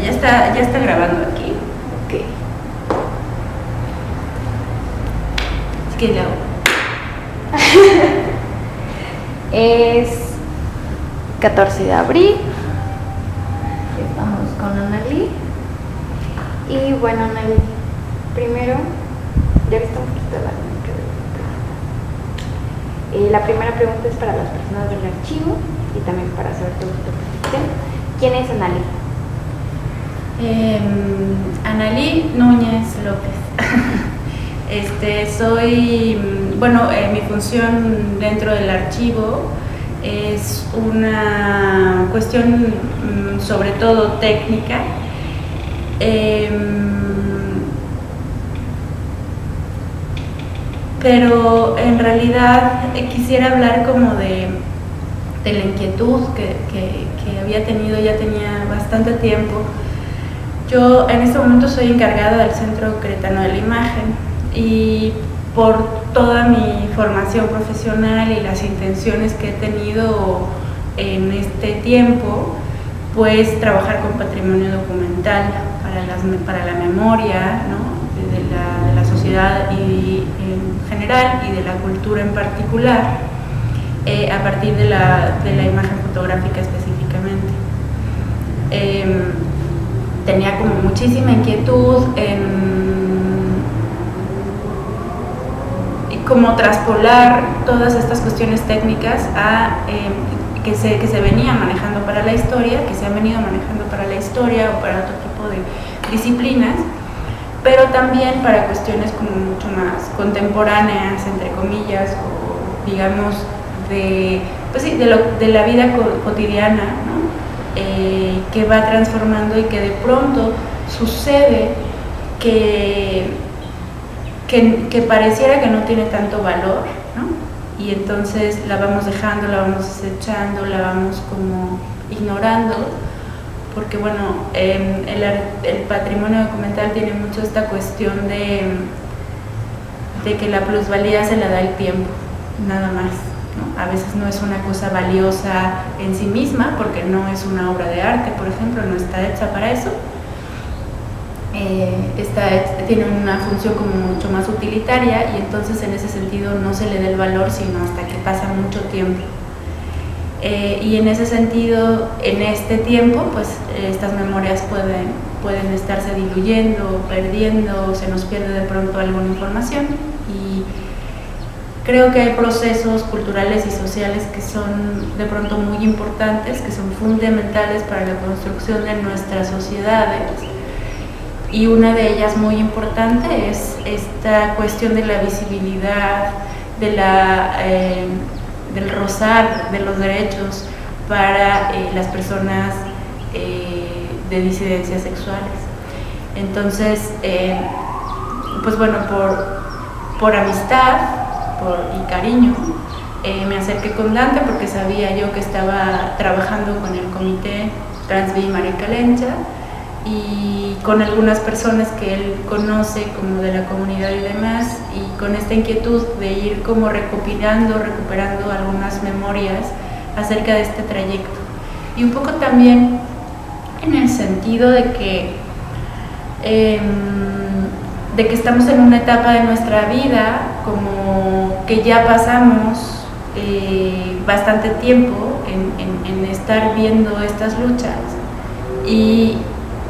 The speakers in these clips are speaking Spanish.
Ya está grabando aquí. Ok. Así que le hago. Es 14 de abril. Estamos con Analí. Y bueno, Analí, primero, ya viste un poquito la dinámica de la primera pregunta es para las personas del archivo y también para saber tu percepción. ¿Quién es Analí? Analí Núñez López. Soy, mi función dentro del archivo es una cuestión sobre todo técnica. Pero en realidad quisiera hablar como de la inquietud que había tenido, ya tenía bastante tiempo. Yo en este momento soy encargada del Centro Queretano de la Imagen y por toda mi formación profesional y las intenciones que he tenido en este tiempo, pues trabajar con patrimonio documental para la memoria, ¿no? de la sociedad y en general y de la cultura en particular, a partir de la imagen fotográfica específicamente. Tenía como muchísima inquietud en cómo traspolar todas estas cuestiones técnicas a que se venían manejando para la historia, que se han venido manejando para la historia o para otro tipo de disciplinas, pero también para cuestiones como mucho más contemporáneas, entre comillas, o digamos de la vida cotidiana, ¿no? Que va transformando y que de pronto sucede que pareciera que no tiene tanto valor, ¿no? Y entonces la vamos dejando, la vamos desechando, la vamos como ignorando, porque bueno, el patrimonio documental tiene mucho esta cuestión de que la plusvalía se la da el tiempo, nada más, ¿no? A veces no es una cosa valiosa en sí misma, porque no es una obra de arte, por ejemplo, no está hecha para eso. Tiene una función como mucho más utilitaria y entonces en ese sentido no se le da el valor sino hasta que pasa mucho tiempo. Y en ese sentido, en este tiempo, pues estas memorias pueden estarse diluyendo, perdiendo, se nos pierde de pronto alguna información y creo que hay procesos culturales y sociales que son de pronto muy importantes, que son fundamentales para la construcción de nuestras sociedades. Y una de ellas muy importante es esta cuestión de la visibilidad, del rozar de los derechos para las personas de disidencias sexuales. Entonces, pues bueno, por amistad y cariño, me acerqué con Dante porque sabía yo que estaba trabajando con el comité Transvi María Calencha y con algunas personas que él conoce como de la comunidad y demás, y con esta inquietud de ir como recuperando algunas memorias acerca de este trayecto. Y un poco también en el sentido de que estamos en una etapa de nuestra vida como que ya pasamos bastante tiempo en estar viendo estas luchas y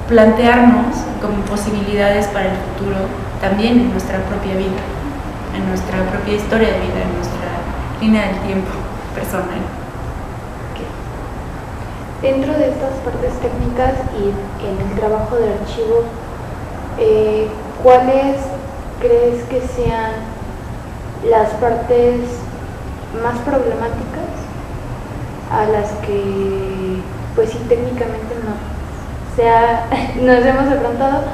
plantearnos como posibilidades para el futuro también en nuestra propia vida, en nuestra propia historia de vida, en nuestra línea del tiempo personal. Dentro de estas partes técnicas y en el trabajo del archivo, ¿cuáles crees que sean las partes más problemáticas a las que, pues sí, técnicamente nos hemos afrontado,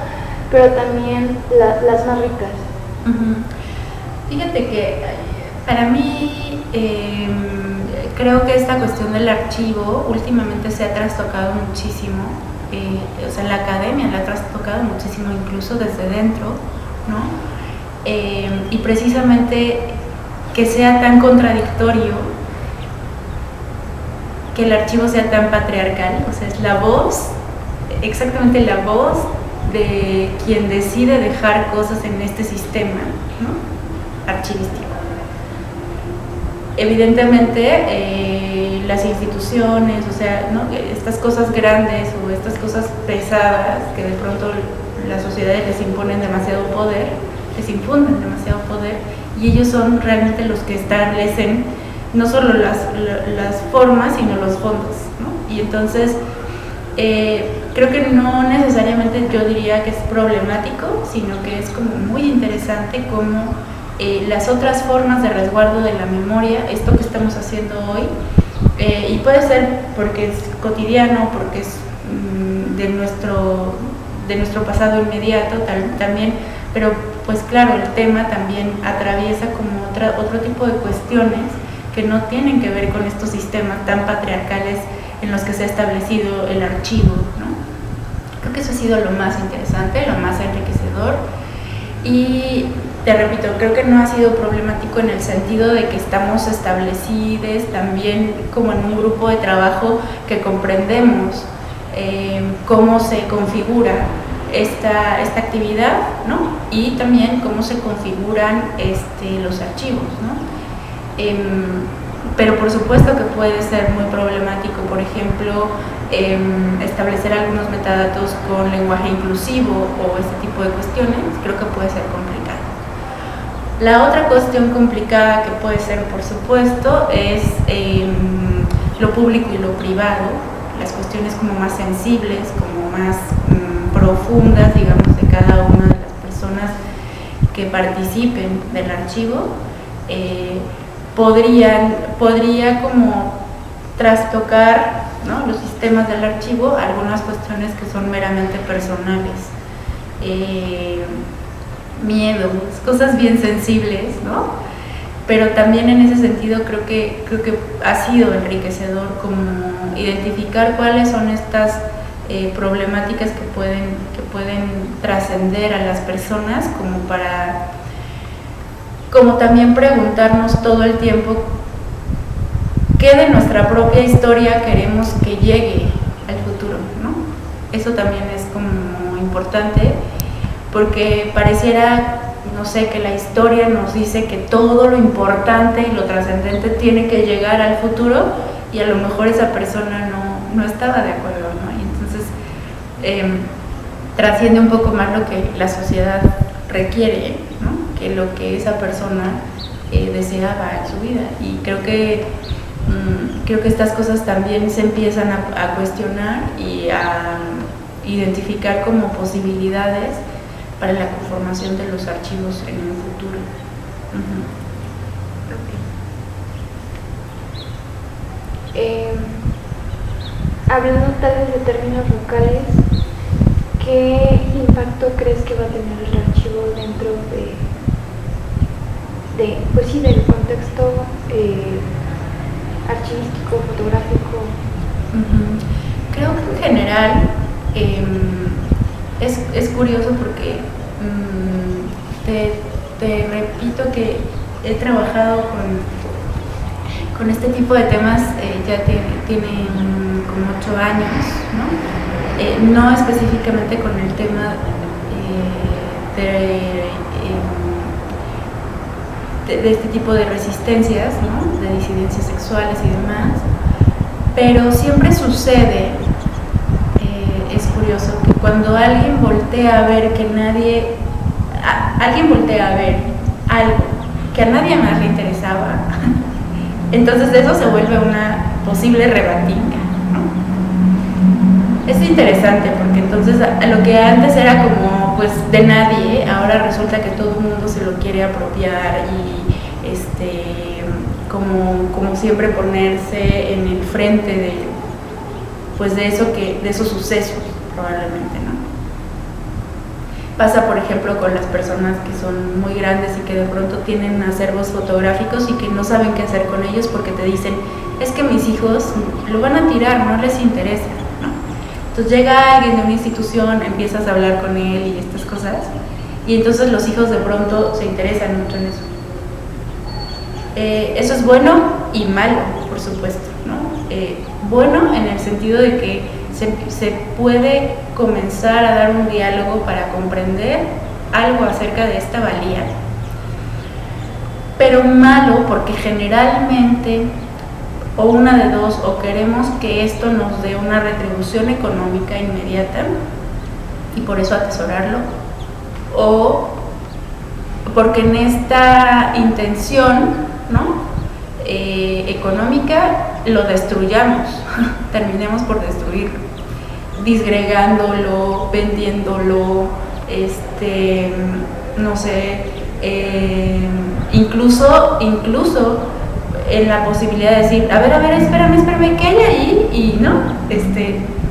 pero también las más ricas? Fíjate que para mí creo que esta cuestión del archivo últimamente se ha trastocado muchísimo, o sea, en la academia la ha trastocado muchísimo, incluso desde dentro, ¿no? Y precisamente que sea tan contradictorio, que el archivo sea tan patriarcal, o sea, es la voz exactamente la voz de quien decide dejar cosas en este sistema, ¿no?, archivístico. Evidentemente, las instituciones, o sea, ¿no?, estas cosas grandes o estas cosas pesadas que de pronto las sociedades les imponen demasiado poder, les infunden demasiado poder, y ellos son realmente los que establecen no solo las formas, sino los fondos, ¿no? Y entonces, creo que no necesariamente yo diría que es problemático, sino que es como muy interesante cómo las otras formas de resguardo de la memoria, esto que estamos haciendo hoy, y puede ser porque es cotidiano, porque es de nuestro pasado inmediato también, pero pues claro, el tema también atraviesa como otro tipo de cuestiones que no tienen que ver con estos sistemas tan patriarcales en los que se ha establecido el archivo, ¿no? Creo que eso ha sido lo más interesante, lo más enriquecedor, y te repito, creo que no ha sido problemático en el sentido de que estamos establecidos también como en un grupo de trabajo que comprendemos cómo se configura esta actividad, ¿no? Y también cómo se configuran los archivos, ¿no? Pero por supuesto que puede ser muy problemático, por ejemplo, establecer algunos metadatos con lenguaje inclusivo o este tipo de cuestiones. Creo que puede ser complicado. La otra cuestión complicada que puede ser, por supuesto, es lo público y lo privado, las cuestiones como más sensibles, como más profundas, digamos, de cada una de las personas que participen del archivo. Podría como trastocar, ¿no?, los sistemas del archivo, algunas cuestiones que son meramente personales, miedos, cosas bien sensibles, ¿no? Pero también en ese sentido creo que ha sido enriquecedor como identificar cuáles son estas problemáticas que pueden trascender a las personas, como también preguntarnos todo el tiempo qué de nuestra propia historia queremos que llegue al futuro, ¿no? Eso también es como importante, porque pareciera, no sé, que la historia nos dice que todo lo importante y lo trascendente tiene que llegar al futuro, y a lo mejor esa persona no estaba de acuerdo, ¿no? Y entonces trasciende un poco más lo que la sociedad requiere, ¿no?, que lo que esa persona deseaba en su vida. Y creo que estas cosas también se empiezan a cuestionar y a identificar como posibilidades para la conformación de los archivos en un futuro. Hablando tal vez de términos locales, ¿qué impacto crees que va a tener el archivo dentro pues sí, del contexto archivístico, fotográfico? Creo que en general es curioso porque te repito que he trabajado con este tipo de temas, ya tiene como 8 años, ¿no? No específicamente con el tema de este tipo de resistencias, ¿no?, de disidencias sexuales y demás, pero siempre sucede, es curioso, que cuando alguien voltea a ver alguien voltea a ver algo que a nadie más le interesaba, entonces eso se vuelve una posible rebatinga, ¿no? Es interesante porque entonces lo que antes era como pues de nadie, ahora resulta que todo el mundo se lo quiere apropiar y como siempre ponerse en el frente de esos sucesos probablemente, ¿no? Pasa, por ejemplo, con las personas que son muy grandes y que de pronto tienen acervos fotográficos y que no saben qué hacer con ellos porque te dicen, es que mis hijos lo van a tirar, no les interesa, ¿no? Entonces llega alguien de una institución, empiezas a hablar con él y estas cosas, y entonces los hijos de pronto se interesan mucho en eso. Eso es bueno y malo, por supuesto, ¿no? Bueno en el sentido de que se puede comenzar a dar un diálogo para comprender algo acerca de esta valía. Pero malo porque generalmente, o una de dos, o queremos que esto nos dé una retribución económica inmediata y por eso atesorarlo, o porque en esta intención, ¿no?, económica lo destruyamos, terminemos por destruirlo, disgregándolo, vendiéndolo, no sé, incluso en la posibilidad de decir, a ver, espérame, ¿qué hay ahí? Y no,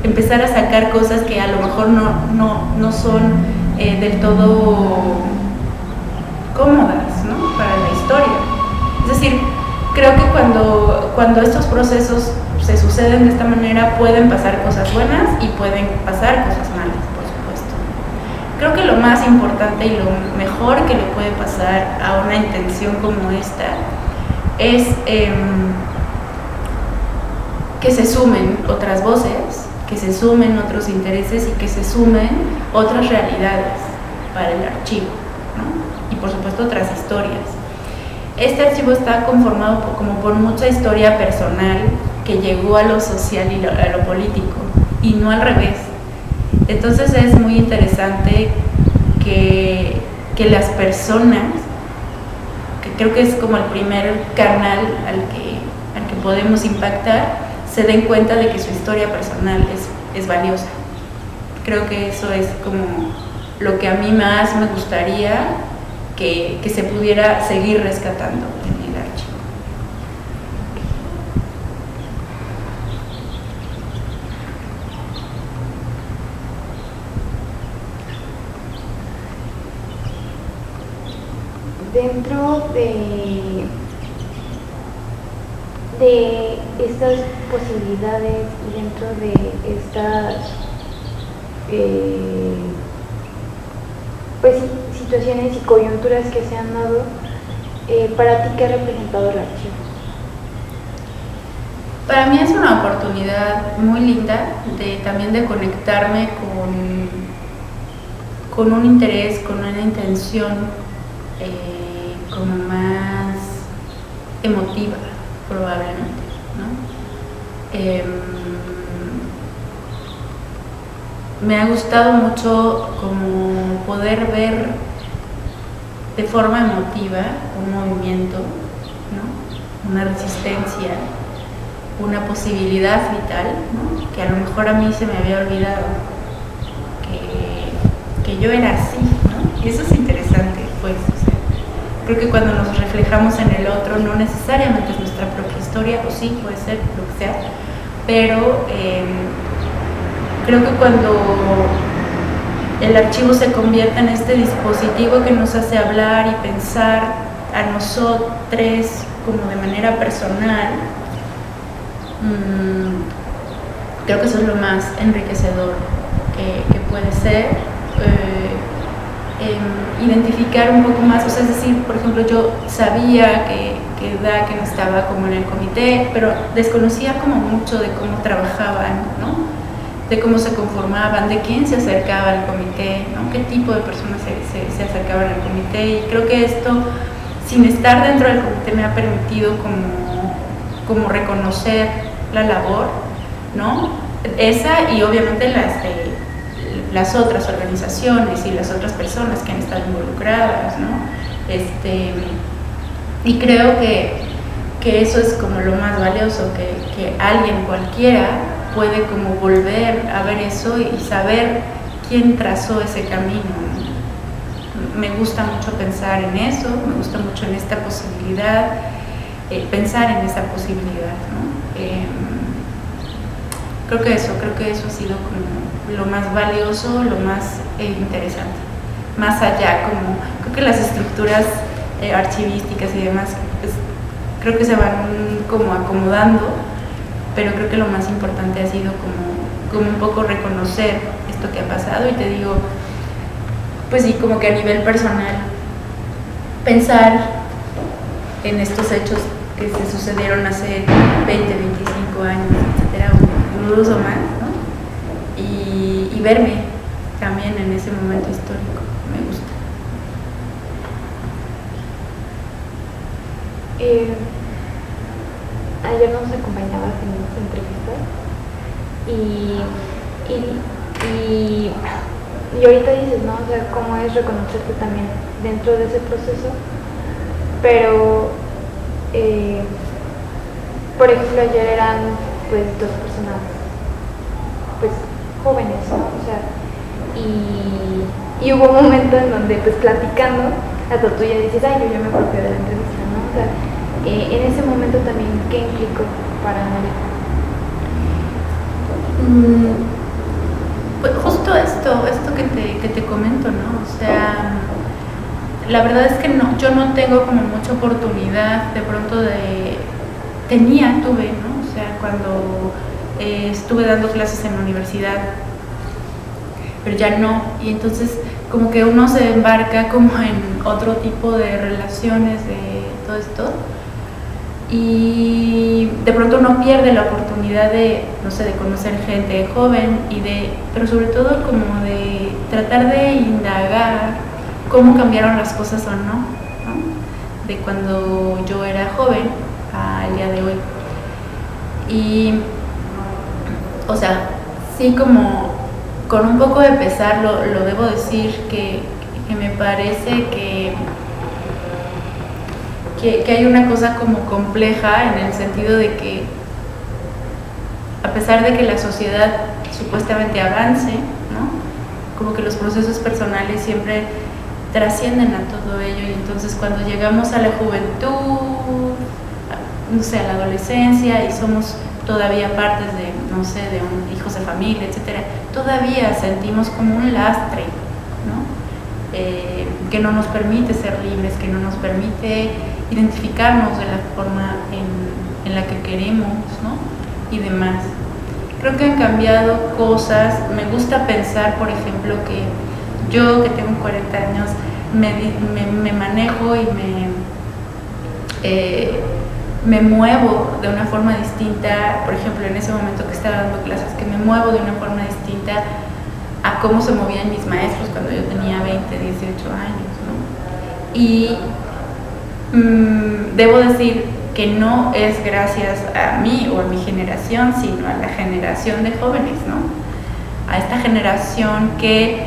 empezar a sacar cosas que a lo mejor no son del todo cómodas, ¿no?, para la historia. Es decir, creo que cuando estos procesos se suceden de esta manera pueden pasar cosas buenas y pueden pasar cosas malas, por supuesto. Creo que lo más importante y lo mejor que le puede pasar a una intención como esta es que se sumen otras voces, que se sumen otros intereses y que se sumen otras realidades para el archivo, ¿no? Y por supuesto otras historias. Este archivo está conformado como por mucha historia personal que llegó a lo social y a lo político, y no al revés. Entonces es muy interesante que las personas, que creo que es como el primer canal al que podemos impactar, se den cuenta de que su historia personal es valiosa. Creo que eso es como lo que a mí más me gustaría que se pudiera seguir rescatando en el archivo. Dentro de estas posibilidades y dentro de estas pues situaciones y coyunturas que se han dado, para ti, ¿qué ha representado el archivo? Para mí es una oportunidad muy linda también de conectarme con un interés, con una intención como más emotiva, probablemente, ¿no? Me ha gustado mucho como poder ver de forma emotiva un movimiento, ¿no?, una resistencia, una posibilidad vital, ¿no?, que a lo mejor a mí se me había olvidado que yo era así, ¿no? Y eso es interesante, pues. O sea, creo que cuando nos reflejamos en el otro, no necesariamente es nuestra propia historia, o sí, puede ser, lo que sea, pero creo que cuando el archivo se convierte en este dispositivo que nos hace hablar y pensar a nosotros como de manera personal, creo que eso es lo más enriquecedor que puede ser. Identificar un poco más, o sea, es decir, por ejemplo, yo sabía que Daken estaba como en el comité, pero desconocía como mucho de cómo trabajaban, ¿no?, de cómo se conformaban, de quién se acercaba al comité, ¿no?, qué tipo de personas se acercaban al comité. Y creo que esto, sin estar dentro del comité, me ha permitido como reconocer la labor, ¿no?, esa, y obviamente las otras organizaciones y las otras personas que han estado involucradas, ¿no? Y creo que eso es como lo más valioso, que alguien cualquiera puede como volver a ver eso y saber quién trazó ese camino, ¿no? Me gusta mucho pensar en eso, me gusta mucho en esta posibilidad, pensar en esa posibilidad, ¿no? Creo que eso ha sido como lo más valioso, lo más interesante. Más allá, como creo que las estructuras archivísticas y demás, pues, creo que se van como acomodando, pero creo que lo más importante ha sido como un poco reconocer esto que ha pasado. Y te digo, pues sí, como que a nivel personal, pensar en estos hechos que se sucedieron hace 20, 25 años, etcétera, incluso más, ¿no? verme también en ese momento histórico. Me gusta. Ayer nos acompañabas en esta entrevista y ahorita dices, ¿no? O sea, cómo es reconocerte también dentro de ese proceso, pero por ejemplo ayer eran pues 2 personas pues jóvenes, ¿no? O sea, y hubo un momento en donde pues platicando hasta tú ya dices, ay, yo me apropié de la entrevista, ¿no? O sea, en ese momento también, ¿qué implicó para María? Pues justo esto que te comento, ¿no? O sea, la verdad es que yo no tengo como mucha oportunidad de pronto tuve, ¿no? O sea, cuando estuve dando clases en la universidad, pero ya no, y entonces como que uno se embarca como en otro tipo de relaciones de todo esto, y de pronto uno pierde la oportunidad de, no sé, de conocer gente joven pero sobre todo como de tratar de indagar cómo cambiaron las cosas o no, de cuando yo era joven al día de hoy. Y, o sea, sí, como con un poco de pesar lo debo decir, que me parece que hay una cosa como compleja en el sentido de que a pesar de que la sociedad supuestamente avance, ¿no? Como que los procesos personales siempre trascienden a todo ello, y entonces cuando llegamos a la juventud, no sé, a la adolescencia, y somos todavía partes de, no sé, hijos de familia, etcétera, todavía sentimos como un lastre, ¿no? Que no nos permite ser libres, que no nos permite identificarnos de la forma en la que queremos, ¿no? Y demás. Creo que han cambiado cosas. Me gusta pensar, por ejemplo, que yo, que tengo 40 años, me manejo y me muevo de una forma distinta. Por ejemplo, en ese momento que estaba dando clases, que me muevo de una forma distinta a cómo se movían mis maestros cuando yo tenía 20, 18 años, ¿no? Y debo decir que no es gracias a mí o a mi generación, sino a la generación de jóvenes, ¿no? A esta generación que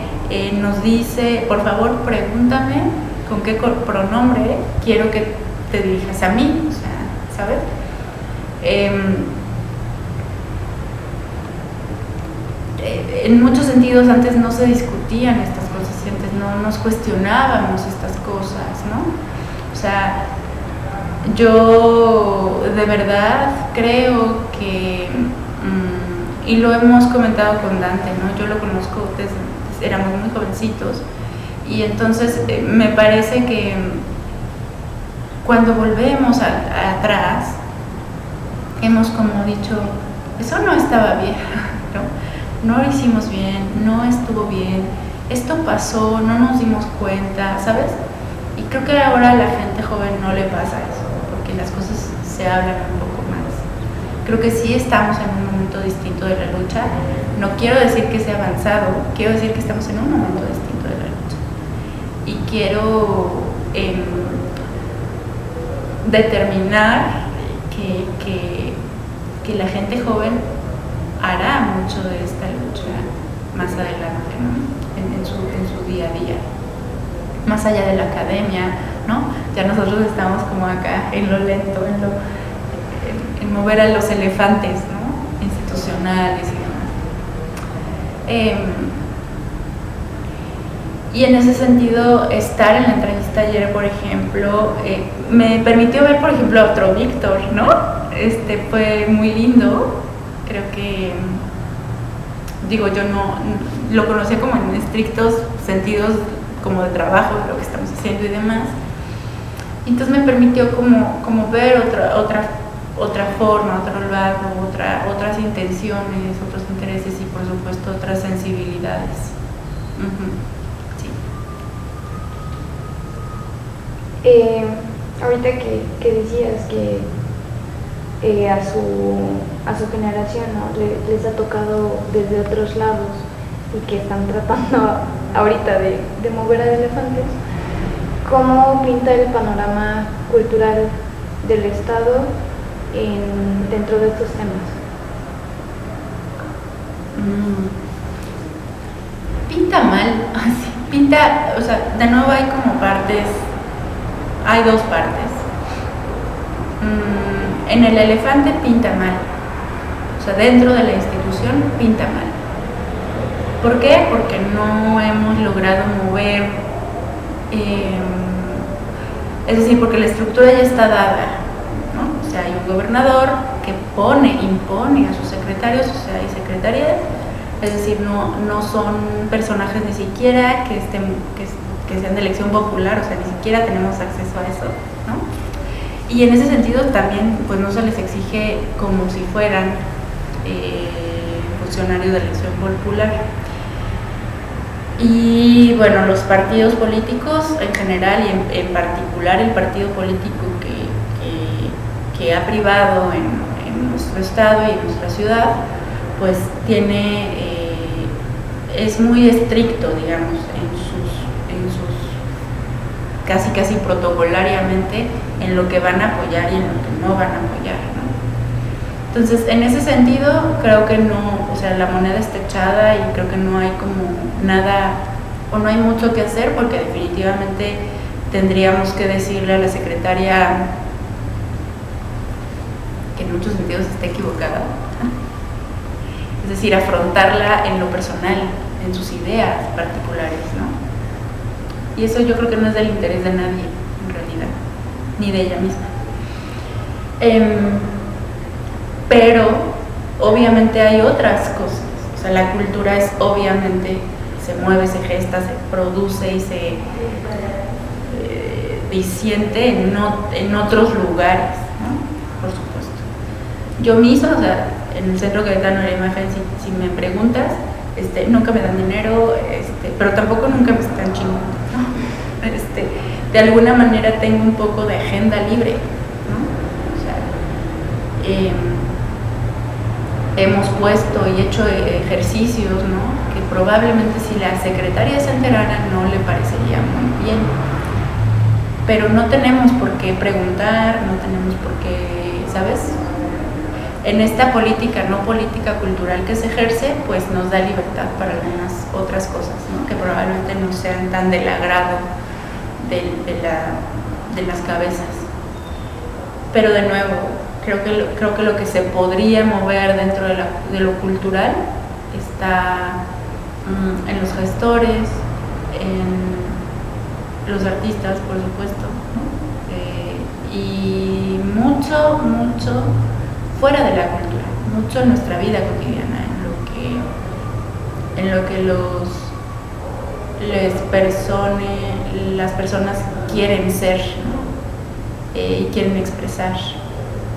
nos dice, por favor, pregúntame con qué pronombre quiero que te dirijas a mí, o sea, ¿sabes? En muchos sentidos antes no se discutían estas cosas, y antes no nos cuestionábamos estas cosas, ¿no? O sea, yo de verdad creo que, y lo hemos comentado con Dante, ¿no? Yo lo conozco desde éramos muy jovencitos, y entonces me parece que cuando volvemos atrás, hemos como dicho, eso no estaba bien, no lo hicimos bien, no estuvo bien, esto pasó, no nos dimos cuenta, ¿sabes? Y creo que ahora a la gente joven no le pasa eso, porque las cosas se hablan un poco más. Creo que sí estamos en un momento distinto de la lucha. No quiero decir que sea avanzado, quiero decir que estamos en un momento distinto de la lucha. Y quiero determinar que la gente joven hará mucho de esta lucha más adelante, ¿no? en su día a día, más allá de la academia, ¿no? Ya nosotros estamos como acá en lo lento, en mover a los elefantes, ¿no? Institucionales y demás. Y en ese sentido, estar en la entrevista ayer, por ejemplo, me permitió ver, por ejemplo, a otro Víctor, ¿no? Fue muy lindo. Creo que, digo, yo no lo conocía como en estrictos sentidos, como de trabajo, de lo que estamos haciendo y demás. Y entonces me permitió como ver otra forma, otro lado, otras intenciones, otros intereses y, por supuesto, otras sensibilidades. Ahorita que decías que a su generación, ¿no? les ha tocado desde otros lados y que están tratando ahorita de mover a elefantes, ¿cómo pinta el panorama cultural del Estado dentro de estos temas? Pinta mal, pinta, o sea, de nuevo hay como partes, hay dos partes. En el elefante pinta mal, o sea, dentro de la institución pinta mal. ¿Por qué? Porque no hemos logrado mover, es decir, porque la estructura ya está dada, ¿no? O sea, hay un gobernador que impone a sus secretarios, o sea, hay secretarias, es decir, no son personajes ni siquiera que sean de elección popular, o sea, ni siquiera tenemos acceso a eso, ¿no? Y en ese sentido también pues no se les exige como si fueran funcionarios de elección popular. Y bueno, los partidos políticos en general y en particular el partido político que ha privado en nuestro estado y en nuestra ciudad, pues es muy estricto, digamos, en sus casi protocolariamente en lo que van a apoyar y en lo que no van a apoyar, ¿no? Entonces, en ese sentido, creo que no, o sea, la moneda está echada y creo que no hay como nada, o no hay mucho que hacer, porque definitivamente tendríamos que decirle a la secretaria que en muchos sentidos está equivocada, es decir, afrontarla en lo personal, en sus ideas particulares, ¿no? Y eso yo creo que no es del interés de nadie, en realidad, ni de ella misma. Pero, obviamente hay otras cosas. O sea, la cultura es obviamente, se mueve, se gesta, se produce y se disiente en otros lugares, ¿no? Por supuesto. Yo misma, o sea, en el Centro Queretano de la Imagen, si me preguntas, nunca me dan dinero, pero tampoco nunca me están chingando, ¿no? De alguna manera tengo un poco de agenda libre, ¿no? O sea, hemos puesto y hecho ejercicios, ¿no? Que probablemente si la secretaria se enterara no le parecería muy bien, pero no tenemos por qué preguntar, no tenemos por qué, ¿sabes? En esta política, no política cultural que se ejerce, pues nos da libertad para algunas otras cosas, ¿no? Que probablemente no sean tan del agrado de las cabezas. Pero de nuevo, creo que lo que se podría mover dentro de lo cultural está en los gestores, en los artistas, por supuesto, ¿no? Y mucho fuera de la cultura, mucho en nuestra vida cotidiana, en lo que las personas quieren ser, ¿no? Y quieren expresar.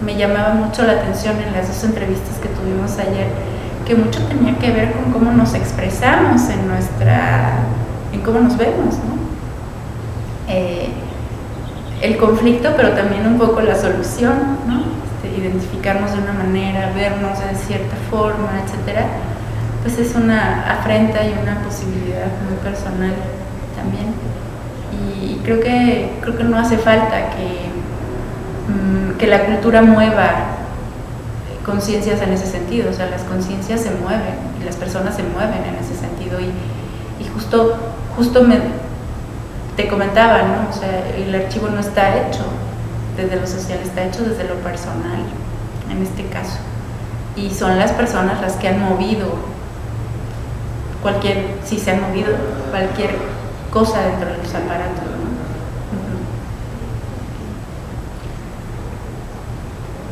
Me llamaba mucho la atención en las dos entrevistas que tuvimos ayer, que mucho tenía que ver con cómo nos expresamos en cómo nos vemos, ¿no? El conflicto, pero también un poco la solución, ¿no? Identificarnos de una manera, vernos de cierta forma, etcétera, pues es una afrenta y una posibilidad muy personal también. Y creo que no hace falta que la cultura mueva conciencias en ese sentido. O sea, las conciencias se mueven y las personas se mueven en ese sentido. Y justo te comentaba, ¿no? O sea, el archivo no está hecho desde lo social, está hecho desde lo personal, en este caso. Y son las personas las que han movido cualquier cosa dentro de los aparatos, ¿no?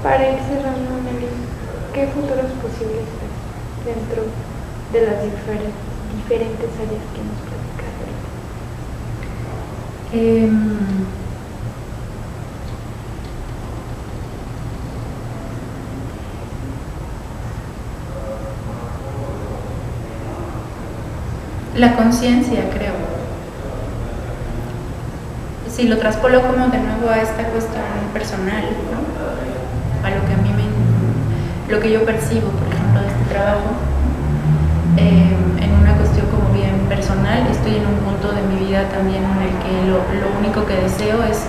Para ir cerrando, Nelly, ¿qué futuros posibles ves dentro de las diferentes áreas que nos platicaste ahorita? La conciencia, creo. Si lo traspolo como de nuevo a esta cuestión personal, ¿no? A lo que a mí lo que yo percibo, por ejemplo, de este trabajo, en una cuestión personal estoy en un punto de mi vida también en el que lo único que deseo es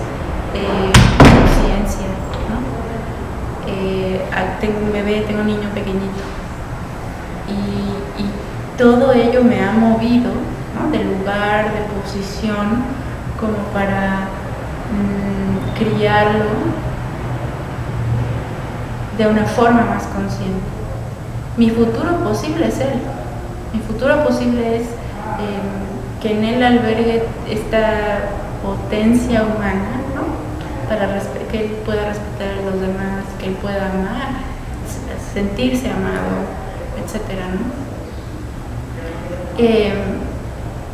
conciencia, ¿no? Tengo un bebé, tengo un niño pequeñito y todo ello me ha movido, ¿no? De lugar, de posición, como para criarlo de una forma más consciente. Mi futuro posible es él. Mi futuro posible es que en él albergue esta potencia humana, ¿no? Para que él pueda respetar a los demás, que él pueda amar, sentirse amado, etcétera, ¿no?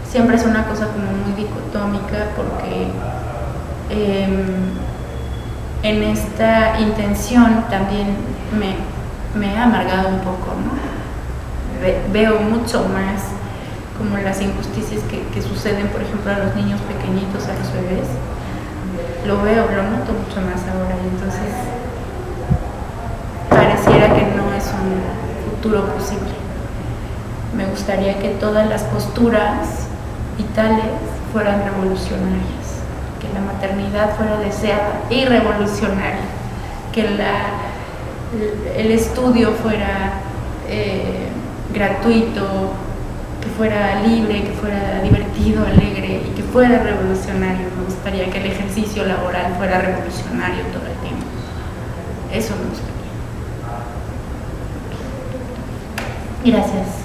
Siempre es una cosa como muy dicotómica porque en esta intención también me ha amargado un poco, ¿no? Veo mucho más como las injusticias que suceden, por ejemplo, a los niños pequeñitos, a los bebés. Lo noto mucho más ahora, y entonces pareciera que no es un futuro posible. Me gustaría que todas las posturas vitales fueran revolucionarias, que la maternidad fuera deseada y revolucionaria, que el estudio fuera gratuito, que fuera libre, que fuera divertido, alegre y que fuera revolucionario. Me gustaría que el ejercicio laboral fuera revolucionario todo el tiempo. Eso me gustaría. Gracias.